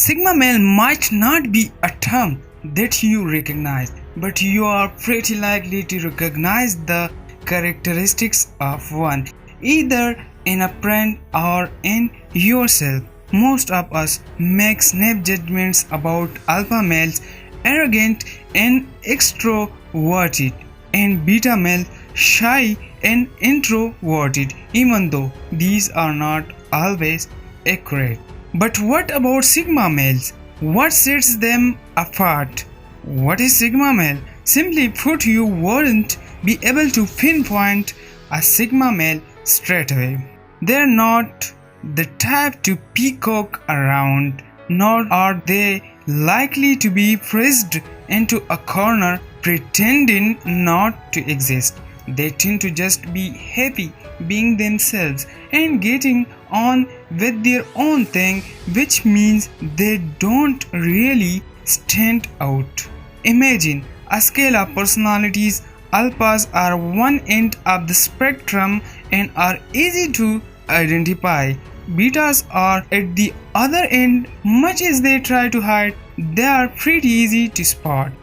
Sigma male might not be a term that you recognize, but you are pretty likely to recognize the characteristics of one, either in a friend or in yourself. Most of us make snap judgments about alpha males, arrogant and extroverted, and beta males, shy and introverted, even though these are not always accurate. But what about Sigma males? What sets them apart? What is Sigma male? Simply put, you won't be able to pinpoint a Sigma male straight away. They're not the type to peacock around, nor are they likely to be pressed into a corner pretending not to exist. They tend to just be happy being themselves and getting on with their own thing, which means they don't really stand out. Imagine a scale of personalities. Alphas are one end of the spectrum and are easy to identify. Betas are at the other end. Much as they try to hide, they are pretty easy to spot.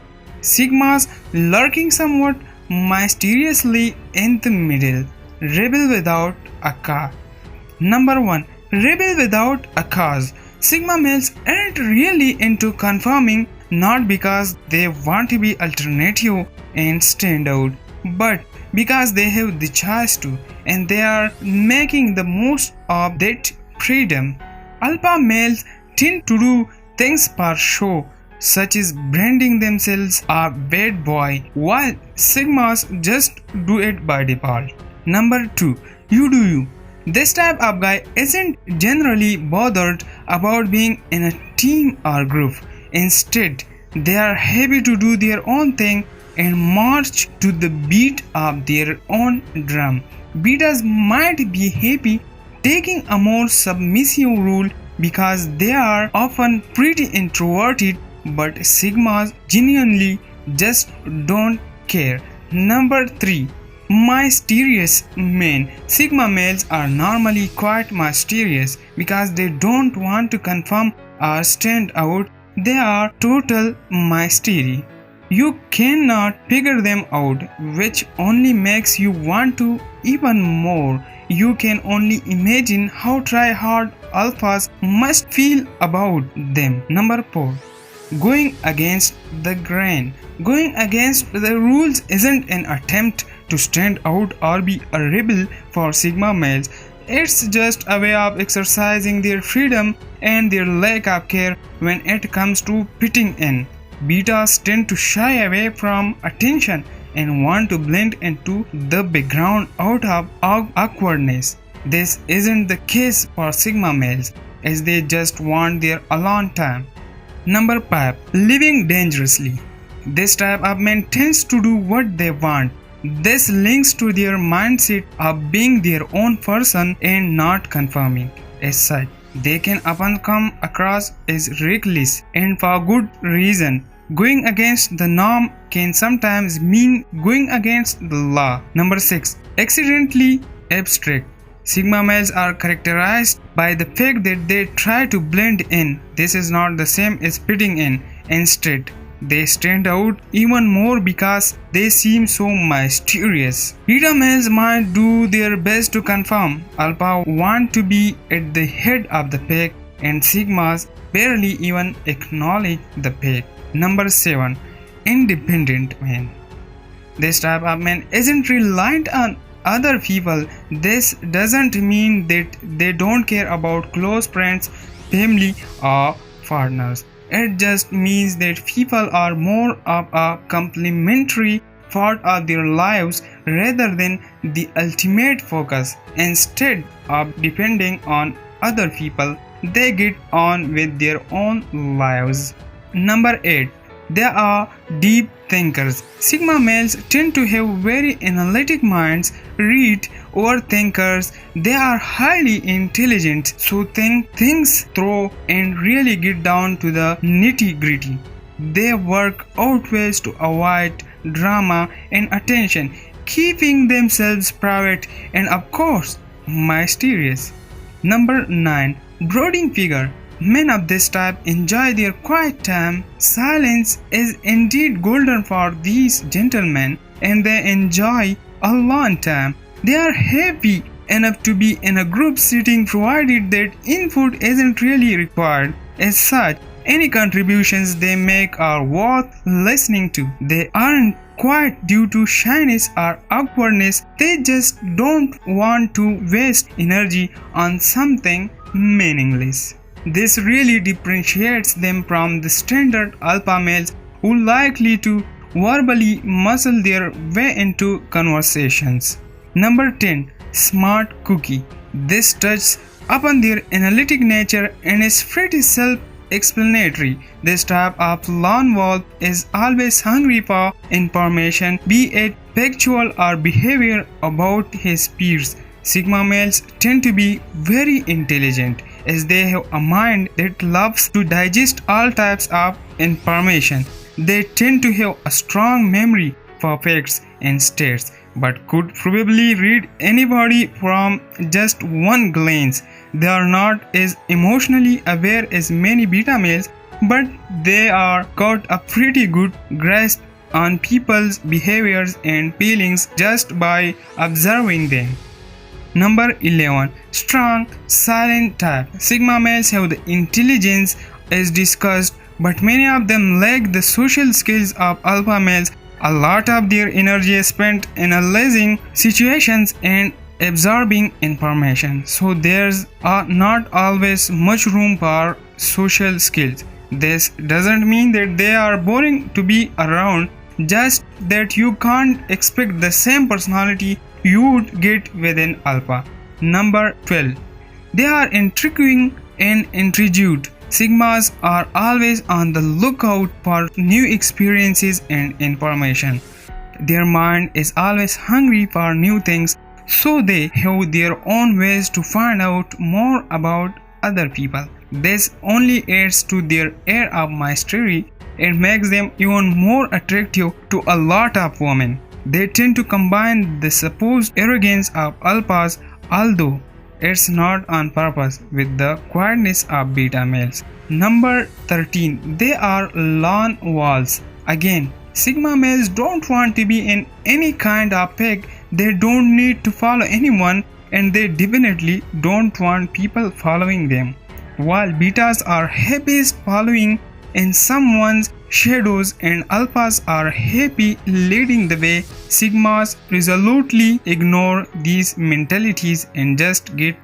Sigmas lurking somewhat mysteriously in the middle. Rebel without a cause. Number 1. Rebel without a cause. Sigma males aren't really into conforming, not because they want to be alternative and stand out, but because they have the choice to, and they are making the most of that freedom. Alpha males tend to do things for show, such as branding themselves a bad boy, while Sigmas just do it by default. Number 2. You do you. This type of guy isn't generally bothered about being in a team or group. Instead, they are happy to do their own thing and march to the beat of their own drum. Betas might be happy taking a more submissive role because they are often pretty introverted, but Sigmas genuinely just don't care. Number 3. Mysterious men. Sigma males are normally quite mysterious because they don't want to conform or stand out. They are total mystery. You cannot figure them out, which only makes you want to even more. You can only imagine how try-hard alphas must feel about them. Number 4. Going against the grain. Going against the rules isn't an attempt to stand out or be a rebel for Sigma males. It's just a way of exercising their freedom and their lack of care when it comes to fitting in. Betas tend to shy away from attention and want to blend into the background out of awkwardness. This isn't the case for Sigma males, as they just want their alone time. Number 5. Living dangerously. This type of man tends to do what they want. This links to their mindset of being their own person and not conforming. As such, they can often come across as reckless, and for good reason. Going against the norm can sometimes mean going against the law. Number 6. Accidentally abstract. Sigma males are characterized by the fact that they try to blend in. This is not the same as fitting in. Instead, they stand out even more because they seem so mysterious. Beta males might do their best to conform. Alpha want to be at the head of the pack, and Sigmas barely even acknowledge the pack. Number 7. Independent men. This type of man isn't reliant on other people. This doesn't mean that they don't care about close friends, family, or partners. It just means that people are more of a complementary part of their lives rather than the ultimate focus. Instead of depending on other people, they get on with their own lives. Number 8. They are deep thinkers. Sigma males tend to have very analytic minds, read, overthinkers. They are highly intelligent, so think things through and really get down to the nitty-gritty. They work out ways to avoid drama and attention, keeping themselves private and of course mysterious. Number 9. Brooding figure. Men of this type enjoy their quiet time. Silence is indeed golden for these gentlemen, and they enjoy alone time. They are happy enough to be in a group setting provided that input isn't really required. As such, any contributions they make are worth listening to. They aren't quiet due to shyness or awkwardness, they just don't want to waste energy on something meaningless. This really differentiates them from the standard alpha males who likely to verbally muscle their way into conversations. Number 10. Smart cookie. This touches upon their analytic nature and is pretty self-explanatory. This type of lone wolf is always hungry for information, be it factual or behavior about his peers. Sigma males tend to be very intelligent as they have a mind that loves to digest all types of information. They tend to have a strong memory for facts and stats, but could probably read anybody from just one glance. They are not as emotionally aware as many beta males, but they are got a pretty good grasp on people's behaviors and feelings just by observing them. Number 11. Strong, silent type. Sigma males have the intelligence as discussed, but many of them lack the social skills of alpha males. A lot of their energy is spent analyzing situations and absorbing information, so there's not always much room for social skills. This doesn't mean that they are boring to be around, just that you can't expect the same personality you would get with an alpha. Number 12. They are intriguing and intrigued. Sigmas are always on the lookout for new experiences and information. Their mind is always hungry for new things, so they have their own ways to find out more about other people. This only adds to their air of mystery and makes them even more attractive to a lot of women. They tend to combine the supposed arrogance of alphas, although it's not on purpose, with the quietness of beta males. Number 13. They are lone wolves. Again, Sigma males don't want to be in any kind of pack. They don't need to follow anyone, and they definitely don't want people following them. While betas are happiest following in someone's shadows and alphas are happy leading the way, sigmas resolutely ignore these mentalities and just get